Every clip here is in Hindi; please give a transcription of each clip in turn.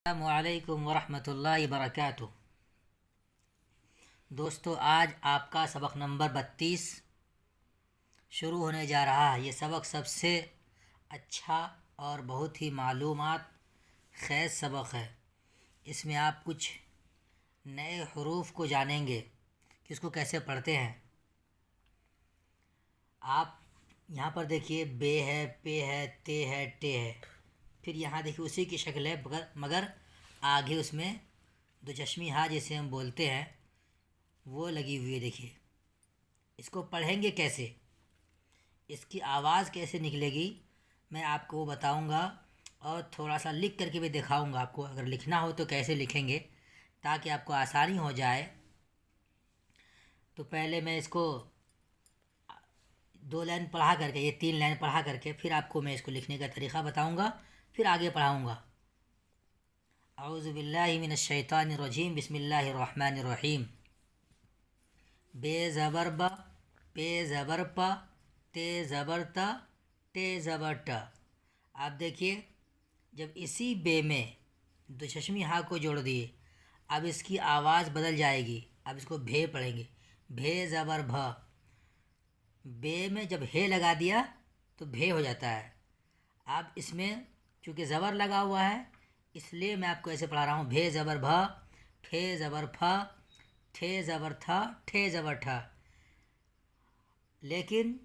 अस्सलामुअलैकुम वरहमतुल्लाहि वबरकातुह। दोस्तों, आज आपका सबक नंबर 32 शुरू होने जा रहा है। ये सबक सबसे अच्छा और बहुत ही मालूमात खैज़ सबक है। इसमें आप कुछ नए हरूफ को जानेंगे कि उसको कैसे पढ़ते हैं। आप यहाँ पर देखिए, बे है, पे है, ते है, टे है। फिर यहाँ देखिए उसी की शक्ल है, मगर आगे उसमें दो चश्मी हाँ जिसे हम बोलते हैं वो लगी हुई है। देखिए, इसको पढ़ेंगे कैसे, इसकी आवाज़ कैसे निकलेगी, मैं आपको वो बताऊंगा और थोड़ा सा लिख करके भी दिखाऊंगा आपको। अगर लिखना हो तो कैसे लिखेंगे ताकि आपको आसानी हो जाए। तो पहले मैं इसको 2 लाइन पढ़ा करके, ये 3 लाइन पढ़ा करके फिर आपको मैं इसको लिखने का तरीक़ा बताऊंगा, फिर आगे पढ़ाऊंगा। औज़ुबिल्लाहि मिनश्शैतानिर्रजीम, बिस्मिल्लाहिर्रहमानिर्रहीम। बे ज़बर ब, पे ज़बर प, ते ज़बर त, टे ज़बर ट। आप देखिए, जब इसी बे में दो चश्मी हाँ को जोड़ दिए, अब इसकी आवाज़ बदल जाएगी। अब इसको भे पढ़ेंगे, भे ज़बर भ। बे में जब हे लगा दिया तो भे हो जाता है। अब इसमें चूँकि ज़बर लगा हुआ है इसलिए मैं आपको ऐसे पढ़ा रहा हूँ। भे ज़बर भ, फे ज़बर फ, ठे ज़बर थ, ठे ज़बर ठ। लेकिन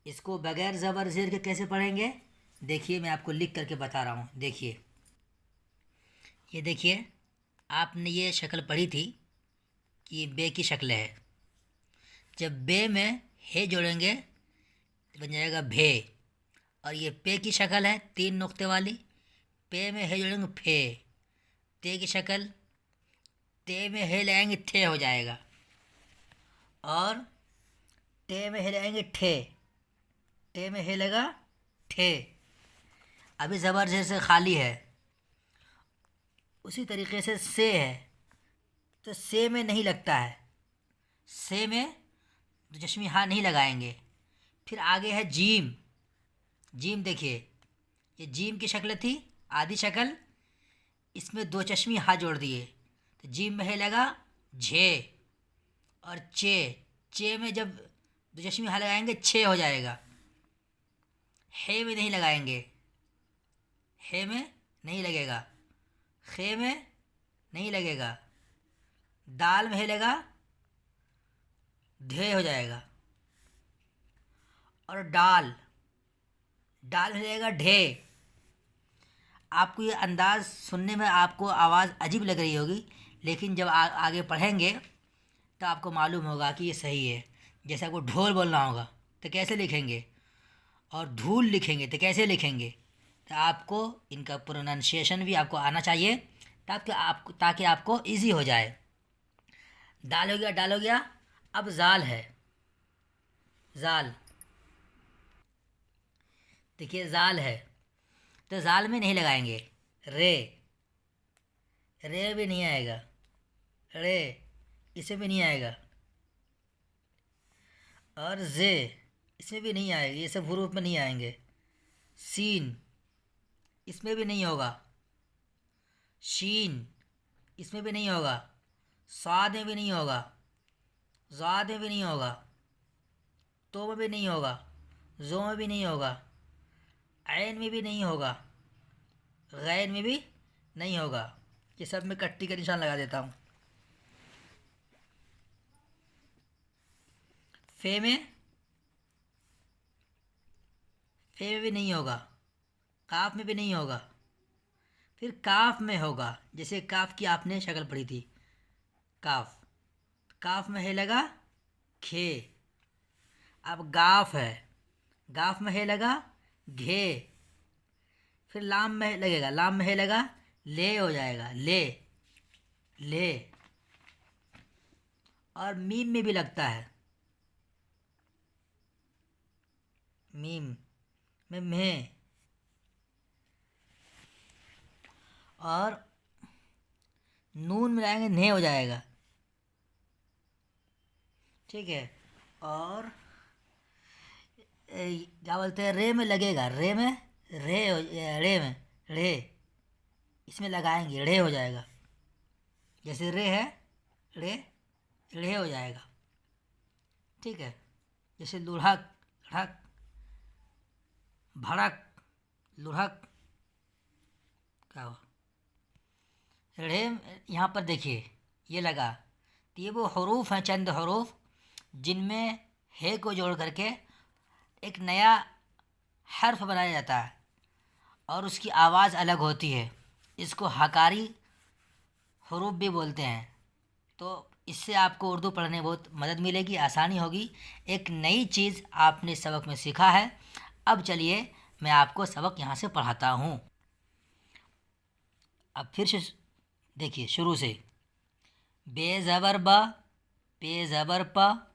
इसको बगैर ज़बर ज़ेर के कैसे पढ़ेंगे, देखिए मैं आपको लिख करके बता रहा हूँ। देखिए, ये देखिए, आपने ये शक्ल पढ़ी थी कि ये बे की शक्ल है। जब बे में हे जोड़ेंगे तो बन जाएगा भे। और ये पे की शक्ल है 3 नुक्ते वाली, पे में हे जोड़ेंगे फे। ते की शक्ल, ते में हे लगाएंगे थे हो जाएगा। और टे में हे लगाएंगे ठे, टे में हे लगा ठे। अभी ज़बर जैसे खाली है। उसी तरीके से है तो से में नहीं लगता है, से में दो चश्मी हाँ नहीं लगाएंगे। फिर आगे है जीम। जीम देखिए, ये जीम की शक्ल थी, आधी शक्ल, इसमें दो चश्मी हाँ जोड़ दिए तो जीम में है लगा झे। और चे, चे में जब दो चश्मी हाँ लगाएंगे छे हो जाएगा। हे में नहीं लगाएंगे, हे में नहीं लगेगा, खे में नहीं लगेगा। दाल में है लगा धे हो जाएगा। और डाल, डाल में लगेगा ढे। आपको ये अंदाज़ सुनने में आपको आवाज़ अजीब लग रही होगी, लेकिन जब आगे पढ़ेंगे तो आपको मालूम होगा कि ये सही है। जैसे आपको ढोल बोलना होगा तो कैसे लिखेंगे, और धूल लिखेंगे तो कैसे लिखेंगे। तो आपको इनका प्रोनाउंसिएशन भी आपको आना चाहिए ताकि आपको इजी हो जाए। दाल हो गया, डाल हो गया। अब जाल है, जाल। देखिए जाल है तो जाल में नहीं लगाएंगे रे, रे भी नहीं आएगा, रे इसे भी नहीं आएगा। और जे, इसमें भी नहीं आएगी, ये सब हुरूफ में नहीं आएंगे। सीन, इसमें भी नहीं होगा। शीन, इसमें भी नहीं होगा। साद में भी नहीं होगा, ज़ाद में भी नहीं होगा, तो में भी नहीं होगा, जो में भी नहीं होगा, ऐन में भी नहीं होगा, गैन में भी नहीं होगा। ये सब में कट्टी का निशान लगा देता हूँ। फे में, फे में भी नहीं होगा, काफ में भी नहीं होगा। फिर काफ में होगा, जैसे काफ की आपने शक्ल पढ़ी थी, काफ। काफ में है लगा खे। अब गाफ है, गाफ में है लगा घे। फिर लाम में लगेगा, लाम में है लगा ले हो जाएगा, ले, ले। और मीम में भी लगता है, मीम में में। और नून मिलाएंगे ने हो जाएगा, ठीक है। और क्या बोलते हैं, रे में लगेगा, रे में रे में रे, इसमें लगाएंगे रे हो जाएगा। जैसे रे है, रे रे हो जाएगा। ठीक है। जैसे लुढ़क, लढ़क, भड़क, लुढ़क, क्या हुआ, रे। यहाँ पर देखिए ये लगा, तो ये वो हरूफ हैं, चंद हरूफ जिनमें हे को जोड़ करके एक नया हर्फ बनाया जाता है और उसकी आवाज़ अलग होती है। इसको हकारी हरूफ भी बोलते हैं। तो इससे आपको उर्दू पढ़ने में बहुत मदद मिलेगी, आसानी होगी। एक नई चीज़ आपने सबक में सीखा है। अब चलिए मैं आपको सबक यहाँ से पढ़ाता हूँ। अब फिर से देखिए शुरू से। बे ज़बर ब, पे ज़बर प,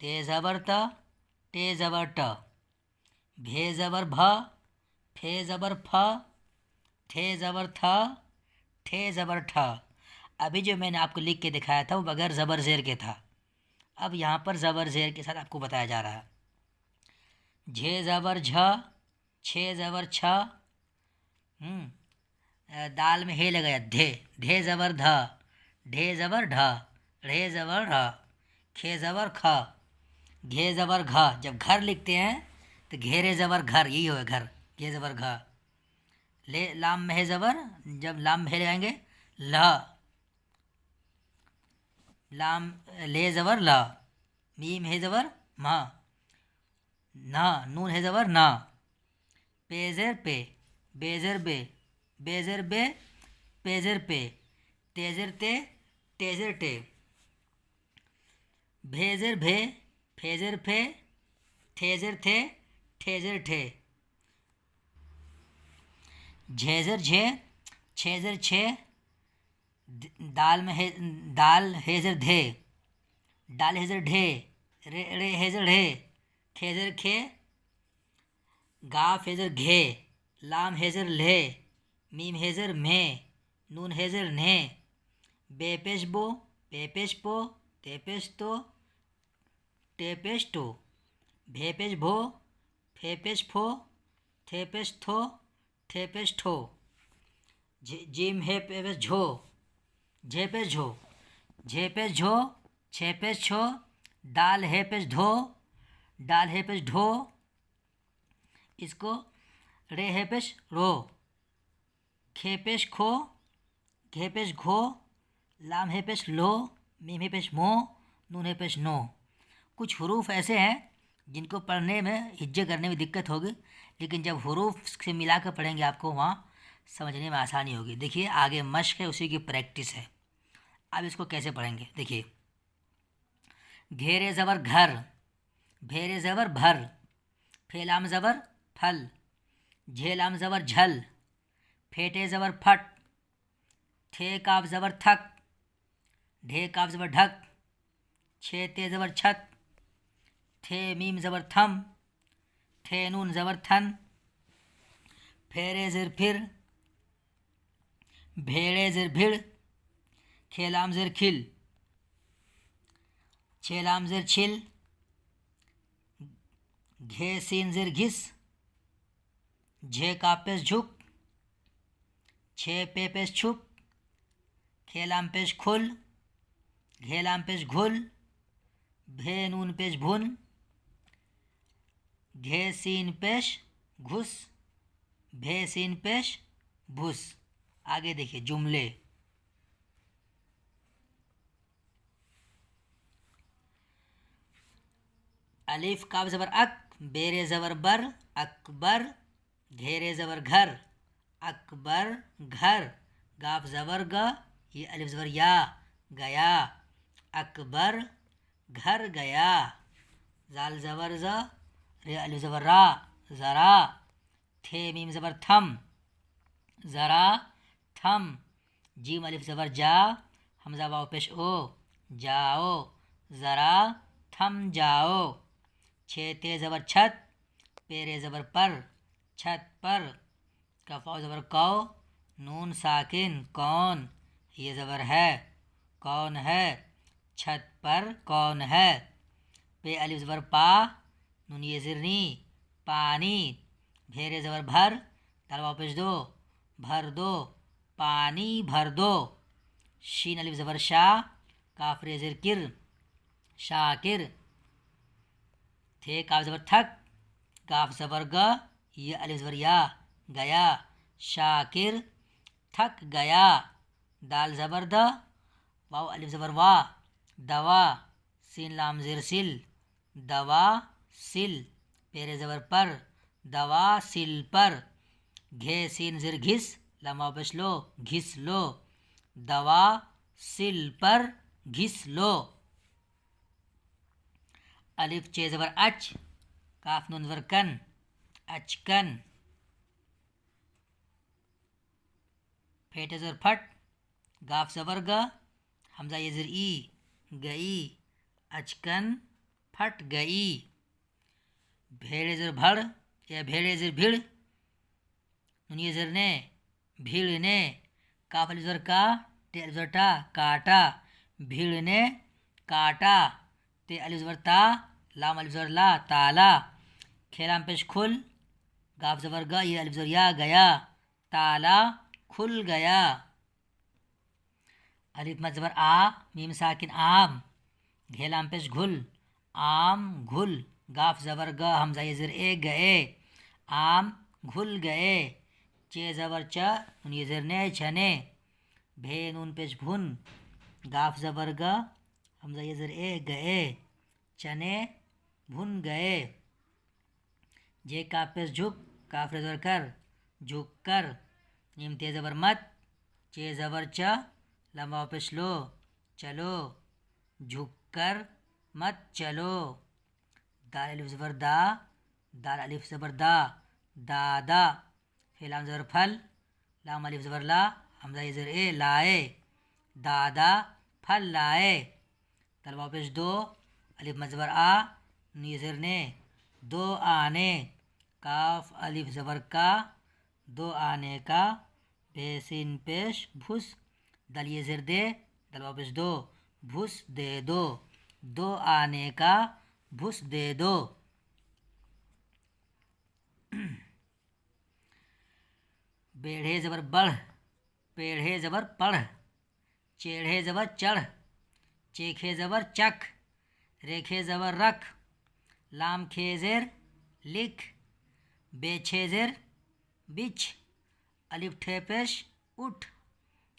ते ज़बर त, टे ज़बर ट, भे ज़बर भ, फे ज़बर फ, ठे ज़बर थ, ठे ज़बर ठ। अभी जो मैंने आपको लिख के दिखाया था वो बगैर ज़बर ज़ेर के था। अब यहाँ पर ज़बर ज़ेर के साथ आपको बताया जा रहा है। झे ज़बर झ, छे ज़बर छ, दाल में हे लगाया धे, धे ज़बर ध, ढे ज़बर ढ, ढे ज़बर ढ, खे ज़बर ख, घे ज़बर घ। जब घर लिखते हैं तो घेरे ज़बर घर, यही होगा घर, घे ज़बर घ। ले लाम में है ज़बर, जब लाम में हे लगाएंगे ल, लाम ले ज़बर ल, मीम है ज़बर म, न नून है ज़बर न, पेज़र पे, बेज़र बे, बेज़र बे, पेज़र पे, तेज़र ते, तेज़र टे, भेज़र भे, फेज़र फे, ठेज़र थे, ठेज़र ठे, झेज़र झे, छेज़र छे, दाल में है, दाल हेज़र धे, डाल हेज़र ढे, रे रे हेज़र ढे, खेज़र खे, गाफ हेज़र घे, लाम हेज़र ले, मीम हेज़र में, नून हेज़र ने, बेपेश बो, पेपेश पो, तेपेश तो, टेपेश टो, भेपेश भो, फेपेश फो, थेपेश थो, ठेपेश ठो, जिम हे पेपेश झो, झेपेश झो, झेपेश झो, छेपेश छो, दाल है पेश धो, डाल है पेश ढो, इसको रे है पेश रो, खेपेश खो, घेपेश घो, लाम है पेश लो, मीम है पेश मो, नून है पेश नो। कुछ हरूफ ऐसे हैं जिनको पढ़ने में, हिज्जे करने में दिक्कत होगी, लेकिन जब हरूफ से मिला कर पढ़ेंगे आपको वहाँ समझने में आसानी होगी। देखिए आगे मश्क है, उसी की प्रैक्टिस है। अब इसको कैसे पढ़ेंगे देखिए। घेरे ज़बर घर, भेरे ज़बर भर, फेलाम ज़बर फल, झेलाम ज़बर झल, फेटे ज़बर फट, ठे काफ ज़बर थक, ढे काफ ज़बर ढक, छे ते ज़बर छत, थे मीम ज़बर थम, थे नून ज़बर थन, फेरे ज़िर फिर, भेड़े ज़िर भिड़, खेलाम ज़िर खिल, छेलाम ज़िर छिल, घे सीन ज़िर घिस, झे कापेश झुक, छे पे पेश छुप, खेलाम पेश खुल, घेलाम पेश घुल, भे नून पेश भुन, घे सीन पेश घुस, भे सीन पेश भुस। आगे देखिए जुमले। अलिफ काफ ज़बर अक, बेरे ज़बर बर, अकबर, घेरे ज़बर घर, अकबर घर, गाफ ज़बर ग, ये अलिफ ज़बर या, गया, अकबर घर गया, जाल ज़बर ज़, रे अलिफ ज़बर रा, ज़रा, थे मीम ज़बर थम, ज़रा थम, जीम अलिफ ज़बर जा, हमज़ा वाव पेश ओ, जाओ, ज़रा थम जाओ, छे ते ज़बर छत, पेरे ज़बर पर, छत पर, कफ ज़बर कौ, नून साकिन कौन, ये ज़बर है, कौन है, छत पर कौन है, पे अलिफ ज़बर पा, नून ये ज़िरनी, पानी, भेरे ज़बर भर, दाल वापस दो, भर दो, पानी भर दो। शीन अलिफ ज़बर शाह, काफ रे ज़ेर किर, शाकिर। थे काफ ज़बर थक, काफ ज़बर ग, ये अलिफ ज़बर या, गया। शाकिर थक गया। दाल ज़बर द, वाव अलिफ ज़बर वा, दवा। सीन लाम ज़ेर सिल, दवा सिल। पेरे ज़बर पर, दवा सिल पर। घे सीन ज़ेर घिस, लाम वाव पेश लो, घिस लो। दवा सिल पर घिस लो। अलिफ चे ज़बर अच, काफ नून ज़बर कन, अचकन। फेटे ज़बर फट, गाफ ज़बर ग, हमजा ये ज़र ई, गई। अचकन फट गई। भेड़े ज़र भड़, या भेड़े ज़र भिड़, नून ये ज़र ने, भीड़ ने। काफ अलिफ ज़बर का, टे अलिफ ज़बर टा, काटा। भीड़ ने काटा। ते अलिफ ज़बर ता, लाम अलिफ ज़बर ला, ताला। खेलाम पेश खुल, गाफ ज़बर ग, ये अलिफ ज़बर या, गया। ताला खुल गया। अलिफ मद ज़बर आ, मीम साकिन आम, घेलाम पेश घुल, आम घुल। गाफ ज़बर ग, हमजा ये ज़र ए, गए। आम घुल गए। चे ज़बर च, नून ये ज़र ने, छने। भे नून पेश भुन, गाफ ज़बर ग, हमजा ये ज़र ए, गए। चने भुन गए। जे काफ पेश झुक, काफ रे ज़बर कर, झुक कर। नीम ते ज़बर मत, चे ज़बर च, लाम वाव पेश लो, चलो। झुक कर मत चलो। दाल अलिफ ज़बर दा, दाल अलिफ ज़बर दा, दादा। फिर लाम ज़बर फल, लाम अलिफ ज़बर ला, हमजा ये ज़र ए, लाए। दादा फल लाए। दाल वाव पेश दो, अलिफ मद ज़बर आ, नी ज़र ने, दो आने। काफ अलिफ ज़बर का, दो आने का। बेसिन पेश भुस, दल ये ज़र दे, दल वाव पेश दो, भुस दे दो। दो आने का भुस दे दो। बेढ़े ज़बर बढ़, पेढ़े ज़बर पढ़। चेढ़े ज़बर चढ़, चेखे ज़बर चख। रेखे ज़बर रख, लाम खे ज़ेर लिख। बेछे ज़ेर बिछ, अलिफ ठे पेश उठ।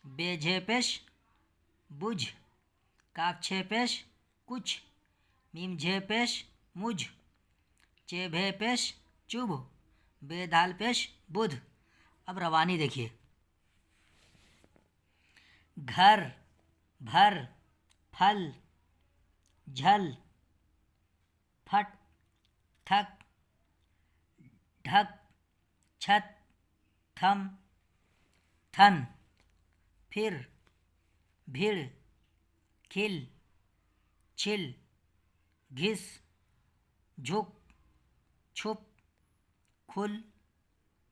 बेझे पेश बुझ, काफ छे पेश कुछ। मीम झे पेश मुझ, चे भे पेश चुभ। बेदाल पेश बुध। अब रवानी देखिए। घर, भर, फल, झल, फट, थक, ढक, छत, थम, थन। फिर, भीड़, खिल, छिल, घिस, झुक, छुप, खुल,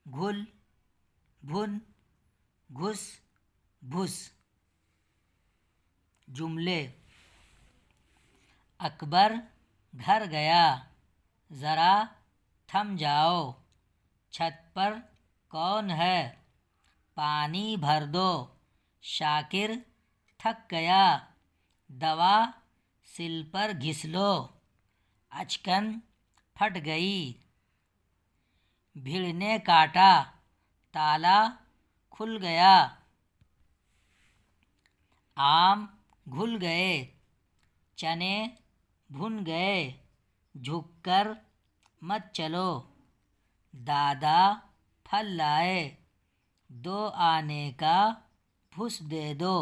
घुल, भुन, घुस, भुस। जुमले। अकबर घर गया, ज़रा थम जाओ। छत पर कौन है, पानी भर दो। शाकिर थक गया, दवा सिल पर घिस लो। अचकन फट गई। भीड़ ने काटा, ताला खुल गया। आम घुल गए, चने भुन गए। झुककर मत चलो, दादा फल लाए। दो आने का भुस दे दो।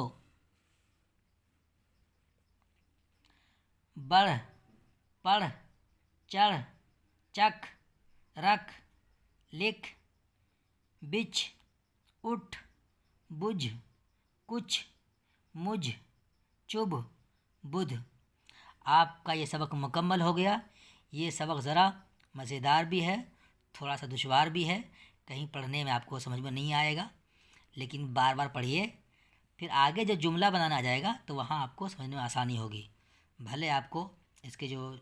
बढ़, पढ़, चढ़, चख, रख, लिख। बिछ, उठ, बुझ, कुछ, मुझ, चुभ, बुध। आपका ये सबक मुकम्मल हो गया। ये सबक ज़रा मज़ेदार भी है, थोड़ा सा दुश्वार भी है, कहीं पढ़ने में आपको समझ में नहीं आएगा, लेकिन बार बार पढ़िए। फिर आगे जब जुमला बनाना आ जाएगा तो वहाँ आपको समझने में आसानी होगी। भले आपको इसके जो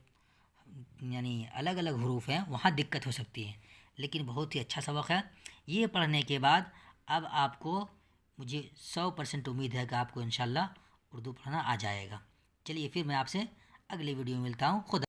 यानी अलग अलग हरूफ हैं वहाँ दिक्कत हो सकती है, लेकिन बहुत ही अच्छा सबक है। ये पढ़ने के बाद अब आपको मुझे 100% उम्मीद है कि आपको इंशाल्लाह उर्दू पढ़ना आ जाएगा। चलिए फिर मैं आपसे अगली वीडियो में मिलता हूँ। खुदा